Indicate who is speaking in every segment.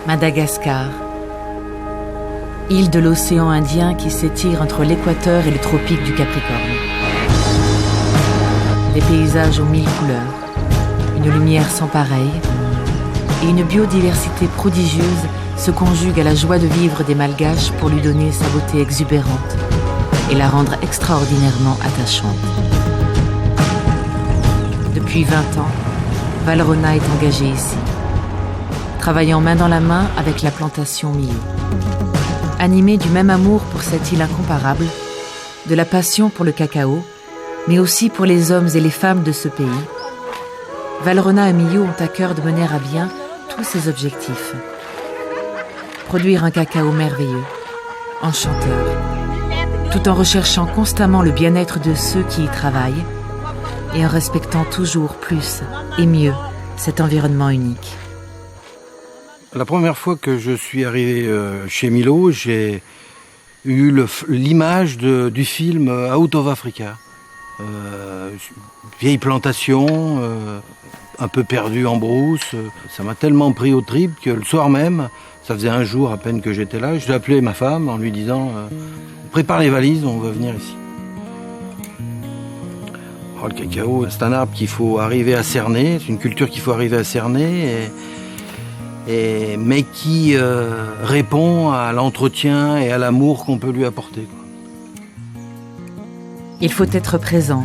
Speaker 1: Madagascar, île de l'océan Indien qui s'étire entre l'équateur et le tropique du Capricorne. Des paysages aux 1000 couleurs, une lumière sans pareille et une biodiversité prodigieuse se conjuguent à la joie de vivre des Malgaches pour lui donner sa beauté exubérante et la rendre extraordinairement attachante. Depuis 20 ans, Valrhona est engagée ici, travaillant main dans la main avec la plantation Mio. Animée du même amour pour cette île incomparable, de la passion pour le cacao, mais aussi pour les hommes et les femmes de ce pays, Valrhona et Mio ont à cœur de mener à bien tous ces objectifs. Produire un cacao merveilleux, enchanteur, tout en recherchant constamment le bien-être de ceux qui y travaillent et en respectant toujours plus et mieux cet environnement unique.
Speaker 2: La première fois que je suis arrivé chez Milo, j'ai eu l'image du film Out of Africa. Vieille plantation, un peu perdue en brousse. Ça m'a tellement pris aux tripes que le soir même, ça faisait un jour à peine que j'étais là, j'ai appelé ma femme en lui disant « Prépare les valises, on va venir ici ». Oh, le cacao, c'est un arbre qu'il faut arriver à cerner, c'est une culture qu'il faut arriver à cerner, mais qui répond à l'entretien et à l'amour qu'on peut lui apporter.
Speaker 1: Il faut être présent,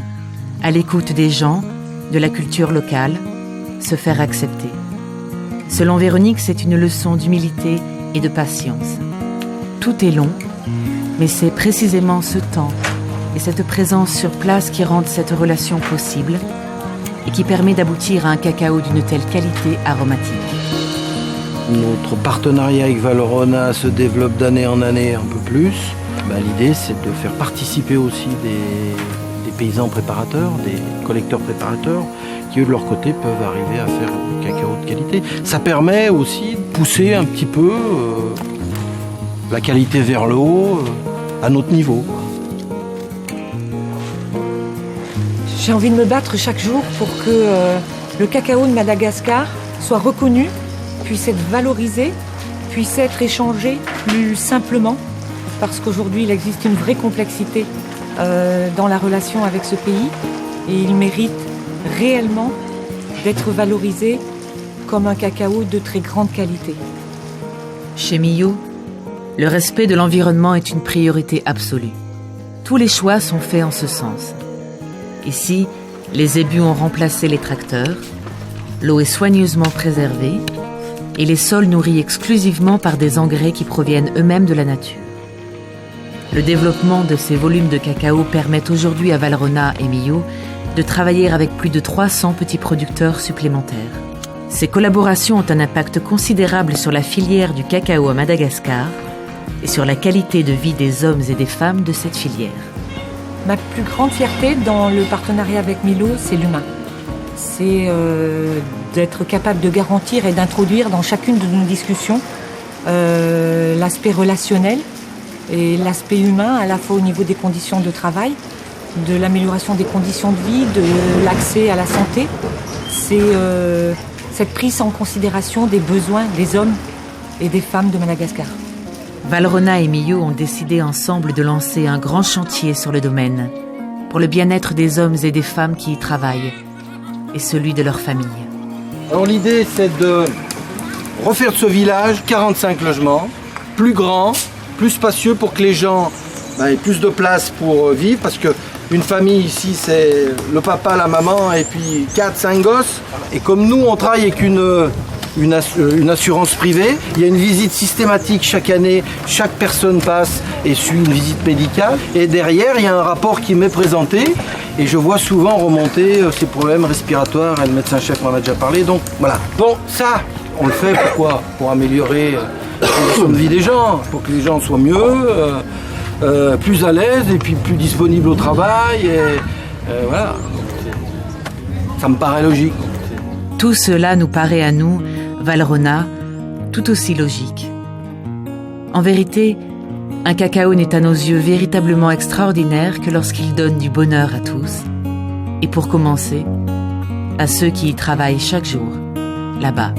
Speaker 1: à l'écoute des gens, de la culture locale, se faire accepter. Selon Véronique, c'est une leçon d'humilité et de patience. Tout est long, mais c'est précisément ce temps et cette présence sur place qui rendent cette relation possible et qui permet d'aboutir à un cacao d'une telle qualité aromatique.
Speaker 2: Notre partenariat avec Valrhona se développe d'année en année un peu plus. L'idée, c'est de faire participer aussi des paysans préparateurs, des collecteurs préparateurs, qui eux de leur côté peuvent arriver à faire du cacao de qualité. Ça permet aussi de pousser un petit peu la qualité vers le haut, à notre niveau.
Speaker 3: J'ai envie de me battre chaque jour pour que le cacao de Madagascar soit reconnu, puisse être valorisé, puisse être échangé plus simplement, parce qu'aujourd'hui il existe une vraie complexité dans la relation avec ce pays et il mérite réellement d'être valorisé comme un cacao de très grande qualité.
Speaker 1: Chez Mio, le respect de l'environnement est une priorité absolue. Tous les choix sont faits en ce sens. Ici, les ébus ont remplacé les tracteurs, l'eau est soigneusement préservée et les sols nourris exclusivement par des engrais qui proviennent eux-mêmes de la nature. Le développement de ces volumes de cacao permet aujourd'hui à Valrhona et Mio de travailler avec plus de 300 petits producteurs supplémentaires. Ces collaborations ont un impact considérable sur la filière du cacao à Madagascar et sur la qualité de vie des hommes et des femmes de cette filière.
Speaker 3: Ma plus grande fierté dans le partenariat avec Milo, c'est l'humain. C'est d'être capable de garantir et d'introduire dans chacune de nos discussions l'aspect relationnel et l'aspect humain, à la fois au niveau des conditions de travail, de l'amélioration des conditions de vie, de l'accès à la santé. C'est cette prise en considération des besoins des hommes et des femmes de Madagascar.
Speaker 1: Valrhona et Mio ont décidé ensemble de lancer un grand chantier sur le domaine pour le bien-être des hommes et des femmes qui y travaillent et celui de leur famille.
Speaker 2: Alors l'idée, c'est de refaire de ce village 45 logements, plus grand, plus spacieux pour que les gens aient plus de place pour vivre, parce qu'une famille ici, c'est le papa, la maman et puis 4-5 gosses. Et comme nous, on travaille avec une assurance privée, il y a une visite systématique chaque année, chaque personne passe et suit une visite médicale. Et derrière, il y a un rapport qui m'est présenté et je vois souvent remonter ces problèmes respiratoires, et le médecin-chef m'en a déjà parlé. Donc voilà. Bon, ça, on le fait pourquoi ? Pour améliorer la condition de vie des gens, pour que les gens soient mieux, plus à l'aise et puis plus disponibles au travail. Et voilà. Ça me paraît logique.
Speaker 1: Tout cela nous paraît à nous, Valrhona, tout aussi logique. En vérité, un cacao n'est à nos yeux véritablement extraordinaire que lorsqu'il donne du bonheur à tous. Et pour commencer, à ceux qui y travaillent chaque jour, là-bas.